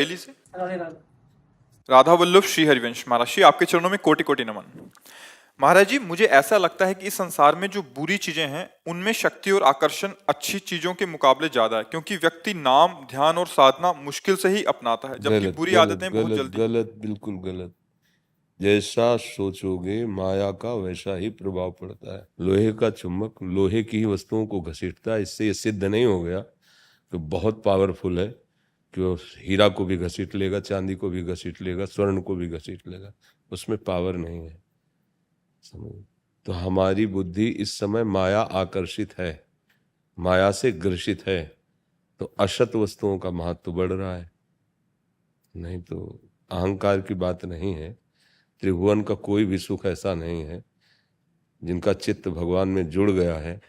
दिल्ली से राधे राधे। राधा वल्लभ श्री हरिवंश महाराज जी, आपके चरणों में कोटि कोटि नमन। महाराज जी, मुझे ऐसा लगता है कि इस संसार में जो बुरी चीजें हैं उनमें शक्ति और आकर्षण अच्छी चीजों के मुकाबले ज्यादा है, क्योंकि व्यक्ति नाम ध्यान और साधना मुश्किल से ही अपनाता है, जबकि गलत बुरी गलत आदतें बहुत गलत जल्दी। गलत, बिल्कुल गलत। जैसा सोचोगे माया का वैसा ही प्रभाव पड़ता है। लोहे का चुंबक लोहे की ही वस्तुओं को घसीटता है। इससे ये सिद्ध नहीं हो गया कि बहुत पावरफुल है कि वो हीरा को भी घसीट लेगा, चांदी को भी घसीट लेगा, स्वर्ण को भी घसीट लेगा। उसमें पावर नहीं है, समझ। तो हमारी बुद्धि इस समय माया आकर्षित है, माया से ग्रसित है, तो असत वस्तुओं का महत्व बढ़ रहा है। नहीं तो अहंकार की बात नहीं है। त्रिभुवन का कोई भी सुख ऐसा नहीं है जिनका चित्त भगवान में जुड़ गया है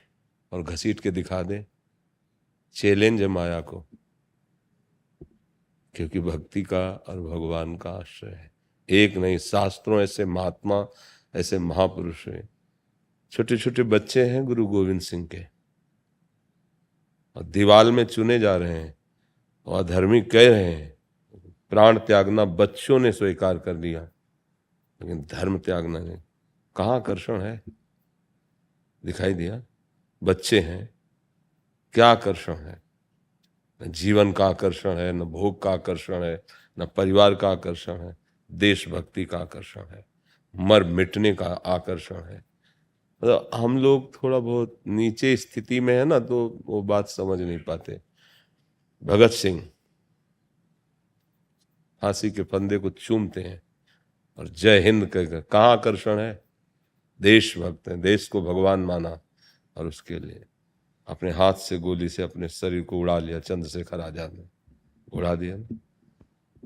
और घसीट के दिखा दे। चैलेंज है माया को, क्योंकि भक्ति का और भगवान का आश्रय है। एक नहीं, शास्त्रों ऐसे महात्मा, ऐसे महापुरुष हैं। छोटे छोटे बच्चे हैं गुरु गोविंद सिंह के, और दीवाल में चुने जा रहे हैं और अधर्मी कह रहे हैं प्राण त्यागना बच्चों ने स्वीकार कर लिया, लेकिन धर्म त्यागना नहीं। कहाँ आकर्षण है? दिखाई दिया? बच्चे हैं, क्या आकर्षण है? न जीवन का आकर्षण है, न भोग का आकर्षण है, न परिवार का आकर्षण है, देशभक्ति का आकर्षण है, मर मिटने का आकर्षण है। मतलब हम लोग थोड़ा बहुत नीचे स्थिति में है ना, तो वो बात समझ नहीं पाते। भगत सिंह फांसी के फंदे को चूमते हैं और जय हिंद कहकर, कहाँ आकर्षण है? देशभक्त हैं, देश को भगवान माना और उसके लिए अपने हाथ से गोली से अपने शरीर को उड़ा लिया। चंद्रशेखर आजाद ने उड़ा दिया।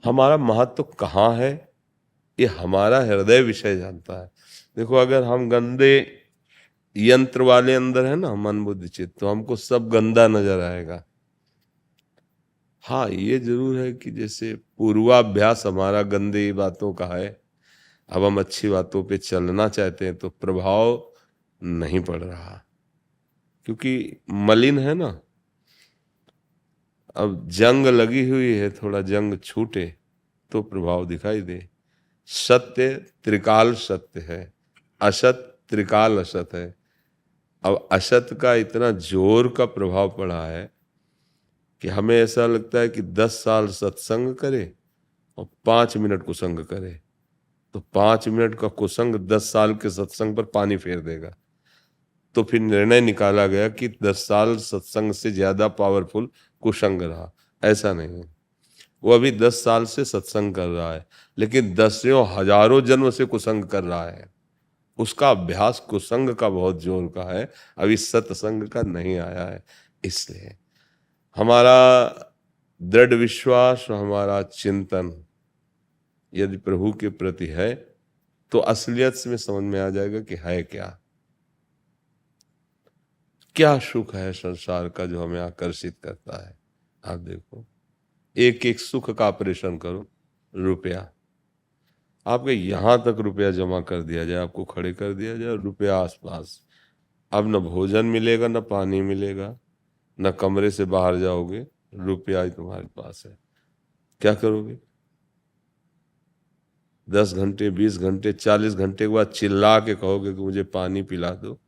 हमारा महत्व कहाँ है, ये हमारा हृदय विषय जानता है। देखो, अगर हम गंदे यंत्र वाले अंदर है ना, मन बुद्धि चित्त, तो हमको सब गंदा नजर आएगा। हाँ, ये जरूर है कि जैसे पूर्वाभ्यास हमारा गंदे बातों का है, अब हम अच्छी बातों पे चलना चाहते हैं तो प्रभाव नहीं पड़ रहा, क्योंकि मलिन है ना। अब जंग लगी हुई है, थोड़ा जंग छूटे तो प्रभाव दिखाई दे। सत्य त्रिकाल सत्य है, असत त्रिकाल असत है। अब असत का इतना जोर का प्रभाव पड़ा है कि हमें ऐसा लगता है कि 10 साल सत्संग करे और 5 मिनट कुसंग करे, तो 5 मिनट का कुसंग 10 साल के सत्संग पर पानी फेर देगा। तो फिर निर्णय निकाला गया कि 10 साल सत्संग से ज्यादा पावरफुल कुसंग रहा। ऐसा नहीं है, वो अभी 10 साल से सत्संग कर रहा है, लेकिन दसियों हजारों जन्म से कुसंग कर रहा है। उसका अभ्यास कुसंग का बहुत जोर का है, अभी सत्संग का नहीं आया है। इसलिए हमारा दृढ़ विश्वास और हमारा चिंतन यदि प्रभु के प्रति है तो असलियत में समझ में आ जाएगा कि है क्या क्या सुख है संसार का जो हमें आकर्षित करता है। आप देखो, एक एक सुख का ऑपरेशन करो। रुपया, आपके यहां तक रुपया जमा कर दिया जाए, आपको खड़े कर दिया जाए, रुपया आसपास, अब न भोजन मिलेगा, न पानी मिलेगा, न कमरे से बाहर जाओगे, रुपया ही तुम्हारे पास है। क्या करोगे? 10 घंटे, 20 घंटे, 40 घंटे के बाद चिल्ला के कहोगे कि मुझे पानी पिला दो,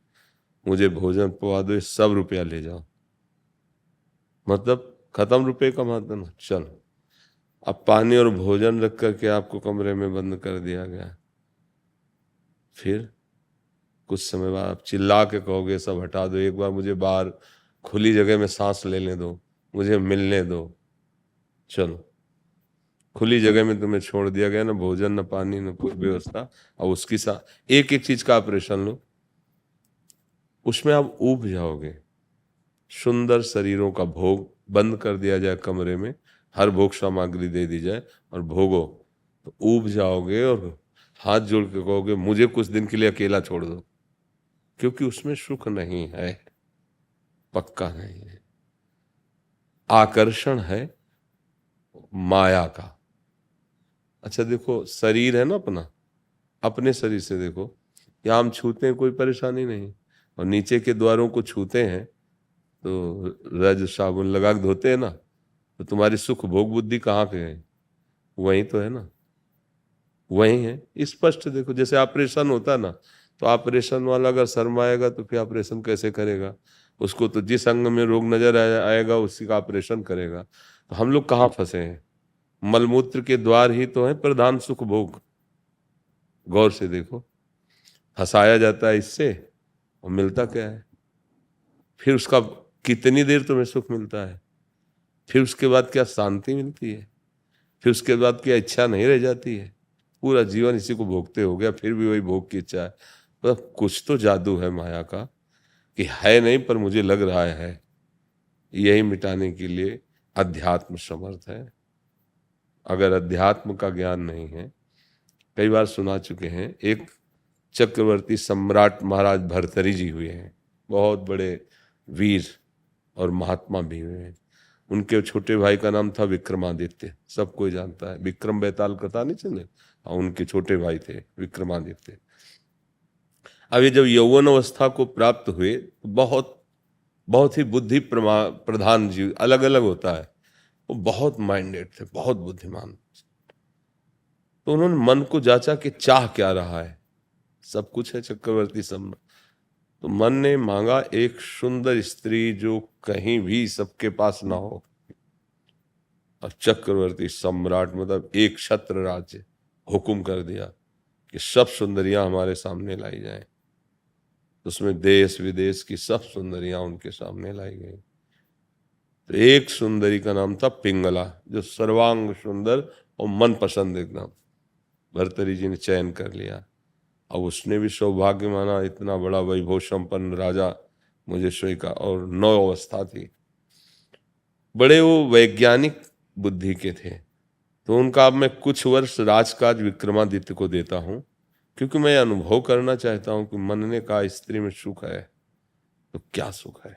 मुझे भोजन पवा दो, ये सब रुपया ले जाओ। मतलब खत्म रुपये का महत्व ना। चलो, अब पानी और भोजन रख करके आपको कमरे में बंद कर दिया गया, फिर कुछ समय बाद आप चिल्ला के कहोगे सब हटा दो, एक बार मुझे बाहर खुली जगह में सांस लेने दो, मुझे मिलने दो। चलो, खुली जगह में तुम्हें छोड़ दिया गया, ना भोजन, न पानी, न कोई व्यवस्था, और उसकी साथ एक एक चीज का ऑपरेशन लो, उसमें आप ऊब जाओगे। सुंदर शरीरों का भोग बंद कर दिया जाए कमरे में, हर भोग सामग्री दे दी जाए और भोगो, तो ऊब जाओगे और हाथ जोड़ के कहोगे मुझे कुछ दिन के लिए अकेला छोड़ दो, क्योंकि उसमें सुख नहीं है, पक्का नहीं है। आकर्षण है माया का। अच्छा देखो, शरीर है ना अपना, अपने शरीर से देखो, या हम छूते हैं कोई परेशानी नहीं, और नीचे के द्वारों को छूते हैं तो रज साबुन लगा के धोते हैं ना, तो तुम्हारी सुख भोग बुद्धि कहाँ के है? वही तो है ना, वही है। स्पष्ट देखो, जैसे ऑपरेशन होता ना, तो ऑपरेशन वाला अगर शर्माएगा तो फिर ऑपरेशन कैसे करेगा? उसको तो जिस अंग में रोग नजर आएगा उसी का ऑपरेशन करेगा। तो हम लोग कहाँ फंसे हैं? मलमूत्र के द्वार ही तो है प्रधान सुख भोग। गौर से देखो, हंसाया जाता है इससे और मिलता क्या है? फिर उसका कितनी देर तुम्हें सुख मिलता है? फिर उसके बाद क्या शांति मिलती है? फिर उसके बाद क्या इच्छा नहीं रह जाती है? पूरा जीवन इसी को भोगते हो गया, फिर भी वही भोग की इच्छा है। मतलब कुछ तो जादू है माया का, कि है नहीं पर मुझे लग रहा है। यही मिटाने के लिए अध्यात्म समर्थ है। अगर अध्यात्म का ज्ञान नहीं है, कई बार सुना चुके हैं, एक चक्रवर्ती सम्राट महाराज भर्तरी जी हुए हैं, बहुत बड़े वीर और महात्मा भी हुए हैं। उनके छोटे भाई का नाम था विक्रमादित्य, सब कोई जानता है। विक्रम बेताल कथा नहीं चले? हाँ, उनके छोटे भाई थे विक्रमादित्य। अब ये जब यौवन अवस्था को प्राप्त हुए तो बहुत ही बुद्धि प्रधान जीव, अलग अलग होता है, वो बहुत माइंडेड थे, बहुत बुद्धिमान। तो उन्होंने मन को जांचा कि चाह क्या रहा है। सब कुछ है चक्रवर्ती सम्राट, तो मन ने मांगा एक सुंदर स्त्री जो कहीं भी सबके पास ना हो। और चक्रवर्ती सम्राट मतलब एक क्षत्र राज्य हुक्म कर दिया कि सब सुंदरियां हमारे सामने लाई जाएं। उसमें देश विदेश की सब सुंदरियां उनके सामने लाई गई। तो एक सुंदरी का नाम था पिंगला, जो सर्वांग सुंदर और मन पसंद एकदम। भर्तरी जी ने चयन कर लिया। अब उसने भी सौभाग्य माना, इतना बड़ा वैभव संपन्न राजा मुझे स्वीकार, और 9 अवस्था थी। बड़े वो वैज्ञानिक बुद्धि के थे। तो उनका अब मैं कुछ वर्ष राजकाज विक्रमादित्य को देता हूं, क्योंकि मैं अनुभव करना चाहता हूं कि मन ने कहा स्त्री में सुख है, तो क्या सुख है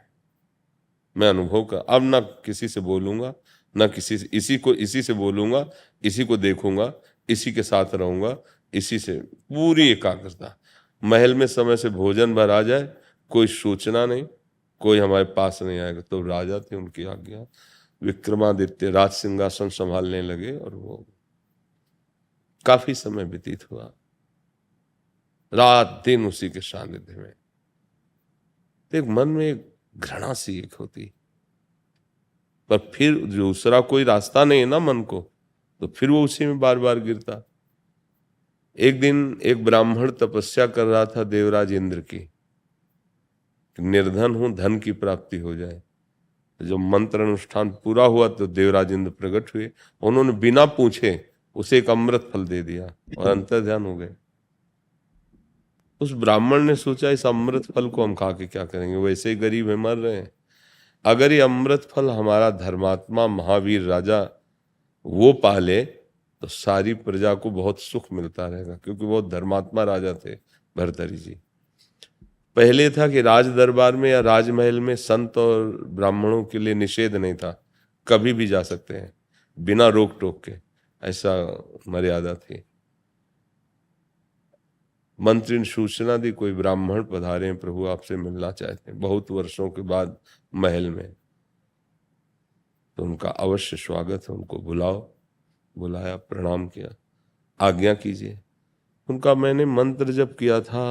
मैं अनुभव कर। अब ना किसी से बोलूंगा, ना किसी से, इसी से बोलूंगा, इसी को देखूंगा, इसी के साथ रहूंगा, इसी से पूरी एकाग्रता। महल में समय से भोजन भर आ जाए, कोई सूचना नहीं, कोई हमारे पास नहीं आएगा। तो राजा थे, उनकी आज्ञा। विक्रमादित्य राज सिंहासन संभालने लगे और वो काफी समय व्यतीत हुआ, रात दिन उसी के सानिध्य में। एक मन में एक घृणा सी एक होती, पर फिर दूसरा कोई रास्ता नहीं है ना मन को, तो फिर वो उसी में बार बार गिरता। एक दिन एक ब्राह्मण तपस्या कर रहा था देवराज इंद्र की, निर्धन हूं, धन की प्राप्ति हो जाए। जब मंत्र अनुष्ठान पूरा हुआ तो देवराज इंद्र प्रकट हुए। उन्होंने बिना पूछे उसे एक अमृत फल दे दिया और अंतर्ध्यान हो गए। उस ब्राह्मण ने सोचा इस अमृत फल को हम खा के क्या करेंगे, वैसे ही गरीब है, मर रहे हैं। अगर ये अमृत फल हमारा धर्मात्मा महावीर राजा वो पाले तो सारी प्रजा को बहुत सुख मिलता रहेगा, क्योंकि बहुत धर्मात्मा राजा थे भर्तरी जी। पहले था कि राज दरबार में या राजमहल में संत और ब्राह्मणों के लिए निषेध नहीं था, कभी भी जा सकते हैं बिना रोक टोक के, ऐसा मर्यादा थी। मंत्री ने सूचना दी कोई ब्राह्मण पधारे हैं, प्रभु आपसे मिलना चाहते हैं, बहुत वर्षों के बाद महल में। तो उनका अवश्य स्वागत है, उनको बुलाओ। बुलाया, प्रणाम किया, आज्ञा कीजिए। उनका मैंने मंत्र जब किया था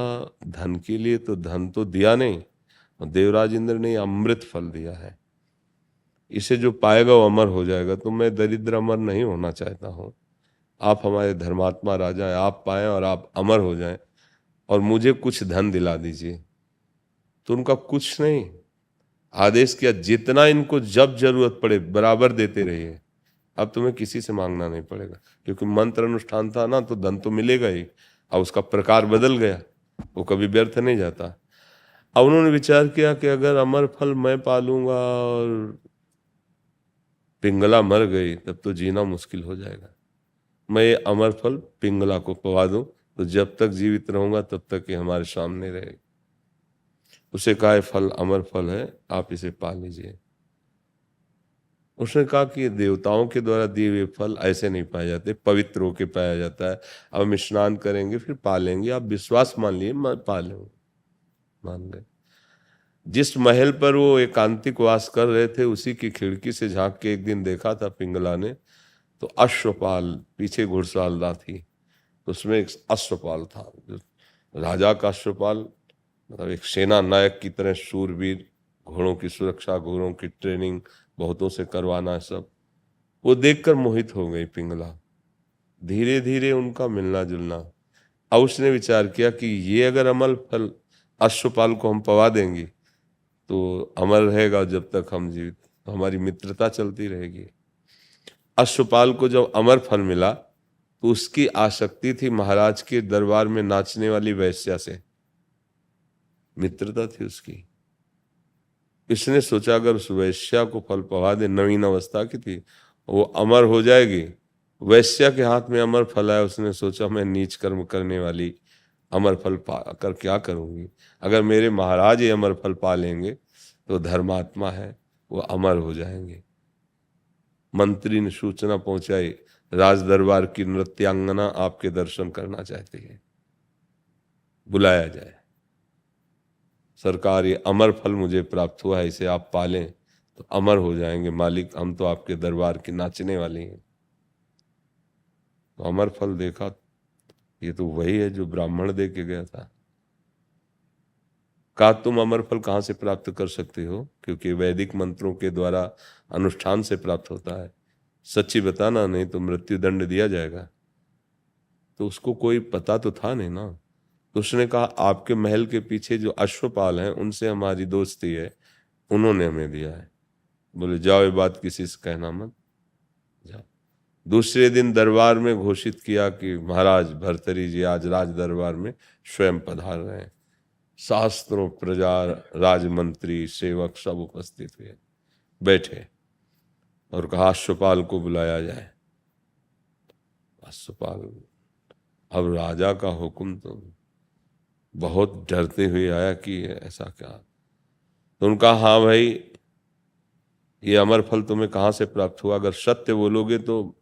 धन के लिए, तो धन तो दिया नहीं, और देवराज इंद्र ने अमृत फल दिया है, इसे जो पाएगा वो अमर हो जाएगा। तो मैं दरिद्र अमर नहीं होना चाहता हूँ, आप हमारे धर्मात्मा राजा हैं, आप पाएं और आप अमर हो जाएं, और मुझे कुछ धन दिला दीजिए। तो उनका कुछ नहीं, आदेश किया जितना इनको जब जरूरत पड़े बराबर देते रहिए, अब तुम्हें किसी से मांगना नहीं पड़ेगा। क्योंकि मंत्र अनुष्ठान था ना, तो धन तो मिलेगा ही, अब उसका प्रकार बदल गया, वो कभी व्यर्थ नहीं जाता। अब उन्होंने विचार किया कि अगर अमर फल मैं पालूंगा और पिंगला मर गई तब तो जीना मुश्किल हो जाएगा, मैं ये अमर फल पिंगला को पवा दूं, तो जब तक जीवित रहूंगा तब तक ये हमारे सामने रहेगी। उसे कहा फल अमर फल है, आप इसे पा लीजिए। उसने कहा कि देवताओं के द्वारा दिए हुए फल ऐसे नहीं पाए जाते, पवित्र होके पाया जाता है। अब हम स्नान करेंगे फिर पा लेंगे, आप विश्वास मान लिए, पा लेंगे। मान गए। जिस महल पर वो एकांतिक वास कर रहे थे उसी की खिड़की से झांक के एक दिन देखा था पिंगला ने, तो अश्वपाल, पीछे घुड़सवारदार थी, तो उसमें एक अश्वपाल था, जो राजा का अश्वपाल, मतलब एक सेना नायक की तरह शूरवीर, घोड़ों की सुरक्षा, घोड़ों की ट्रेनिंग बहुतों से करवाना, सब वो देखकर मोहित हो गई पिंगला। धीरे धीरे उनका मिलना जुलना, अब उसने विचार किया कि ये अगर अमल फल अश्वपाल को हम पवा देंगे तो अमर रहेगा जब तक हम जीवित, तो हमारी मित्रता चलती रहेगी। अश्वपाल को जब अमर फल मिला तो उसकी आसक्ति थी महाराज के दरबार में नाचने वाली वैश्या से, मित्रता थी उसकी। इसने सोचा अगर उस वैश्या को फल पवा दे, नवीन अवस्था की थी, वो अमर हो जाएगी। वैश्या के हाथ में अमर फल आया, उसने सोचा मैं नीच कर्म करने वाली अमर फल पाकर क्या करूंगी, अगर मेरे महाराज ये अमर फल पा लेंगे तो धर्मात्मा है, वो अमर हो जाएंगे। मंत्री ने सूचना पहुंचाई, राज दरबार की नृत्यांगना आपके दर्शन करना चाहती है, बुलाया जाए। सरकार, ये अमर फल मुझे प्राप्त हुआ है, इसे आप पालें तो अमर हो जाएंगे मालिक, हम तो आपके दरबार की नाचने वाले हैं। तो अमर फल देखा, ये तो वही है जो ब्राह्मण दे के गया था। कहा तुम अमर फल कहाँ से प्राप्त कर सकते हो, क्योंकि वैदिक मंत्रों के द्वारा अनुष्ठान से प्राप्त होता है, सच्ची बताना नहीं तो मृत्यु दंड दिया जाएगा। तो उसको कोई पता तो था नहीं ना, तो उसने कहा आपके महल के पीछे जो अश्वपाल हैं उनसे हमारी दोस्ती है, उन्होंने हमें दिया है। बोले जाओ, ये बात किसी से कहना मत, जाओ। दूसरे दिन दरबार में घोषित किया कि महाराज भर्तरी जी आज राज दरबार में स्वयं पधार रहे हैं। शास्त्रों, प्रजा, राजमंत्री, सेवक सब उपस्थित हुए, बैठे और कहा अश्वपाल को बुलाया जाए। अश्वपाल, अब राजा का हुक्म, तो बहुत डरते हुए आया कि ऐसा क्या। तो उनका हाँ भाई, ये अमर फल तुम्हें कहाँ से प्राप्त हुआ, अगर सत्य बोलोगे तो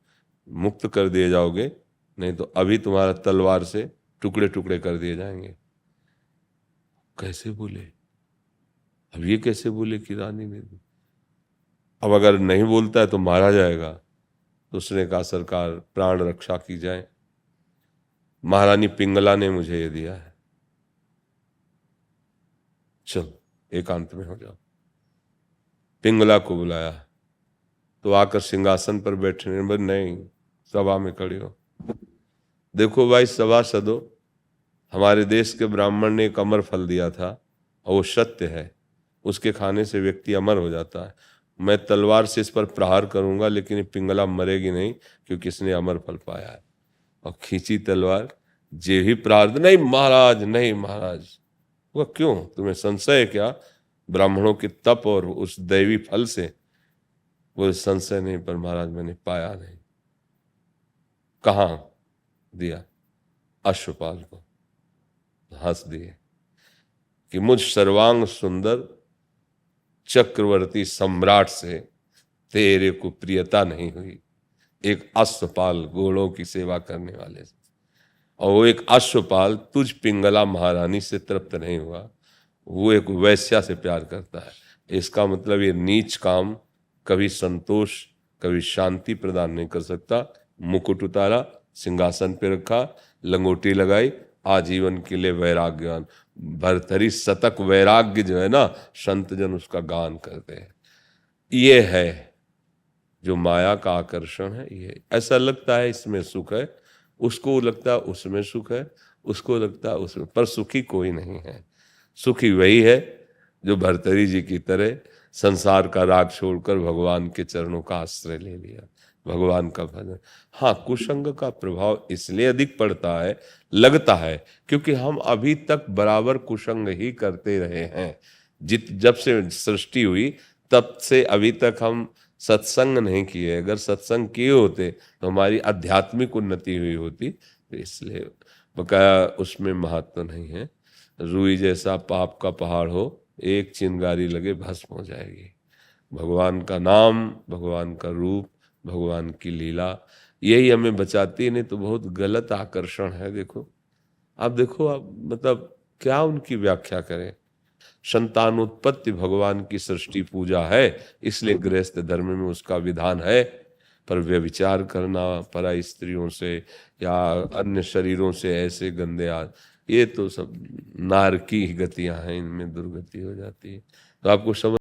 मुक्त कर दिए जाओगे, नहीं तो अभी तुम्हारा तलवार से टुकड़े टुकड़े कर दिए जाएंगे। कैसे बोले, अब ये कैसे बोले कि रानी ने, अब अगर नहीं बोलता है तो मारा जाएगा। तो उसने कहा सरकार प्राण रक्षा की जाए, महारानी पिंगला ने मुझे ये दिया है, चल एकांत में हो जाओ। पिंगला को बुलाया तो आकर सिंहासन पर बैठने, बोले नहीं, सभा में खड़े हो। देखो भाई सभासदों, हमारे देश के ब्राह्मण ने एक अमर फल दिया था और वो सत्य है, उसके खाने से व्यक्ति अमर हो जाता है। मैं तलवार से इस पर प्रहार करूंगा लेकिन ये पिंगला मरेगी नहीं, क्योंकि इसने अमर फल पाया है। और खींची तलवार, जे ही प्रहार, नहीं महाराज, नहीं महाराज। वो क्यों, तुम्हें संशय है क्या ब्राह्मणों के तप और उस दैवी फल से? वो संशय नहीं, पर महाराज मैंने पाया नहीं। कहाँ दिया? अश्वपाल को। हंस दिए कि मुझ सर्वांग सुंदर चक्रवर्ती सम्राट से तेरे को प्रियता नहीं हुई, एक अश्वपाल घोड़ों की सेवा करने वाले से। और वो एक अश्वपाल तुझ पिंगला महारानी से तृप्त नहीं हुआ, वो एक वैश्या से प्यार करता है। इसका मतलब ये नीच काम कभी संतोष, कभी शांति प्रदान नहीं कर सकता। मुकुट उतारा, सिंहासन पे रखा, लंगोटी लगाई, आजीवन के लिए वैराग्यवान। भर्तरी शतक वैराग्य जो है ना, संत जन उसका गान करते हैं। ये है जो माया का आकर्षण है। ये ऐसा लगता है इसमें सुख है, उसको लगता है उसमें सुख है, उसको लगता है उसमें, पर सुखी कोई नहीं है। सुखी वही है जो भर्तरी जी की तरह संसार का राग छोड़कर भगवान के चरणों का आश्रय ले लिया, भगवान का भजन। हाँ, कुसंग का प्रभाव इसलिए अधिक पड़ता है, लगता है, क्योंकि हम अभी तक बराबर कुसंग ही करते रहे हैं। जब से सृष्टि हुई तब से अभी तक हम सत्संग नहीं किए। अगर सत्संग किए होते तो हमारी आध्यात्मिक उन्नति हुई होती। तो इसलिए बकाया उसमें महत्व नहीं है। रुई जैसा पाप का पहाड़ हो, एक चिंगारी लगे भस्म हो जाएगी। भगवान का नाम, भगवान का रूप, भगवान की लीला, यही हमें बचाती है। नहीं तो बहुत गलत आकर्षण है। देखो आप, देखो आप, मतलब क्या उनकी व्याख्या करें। संतानोत्पत्ति भगवान की सृष्टि पूजा है, इसलिए गृहस्थ धर्म में उसका विधान है। पर व्यभिचार करना पराई स्त्रियों से या अन्य शरीरों से ऐसे गंदे ये तो सब नारकी गतियां हैं, इनमें दुर्गति हो जाती है। तो आपको समझ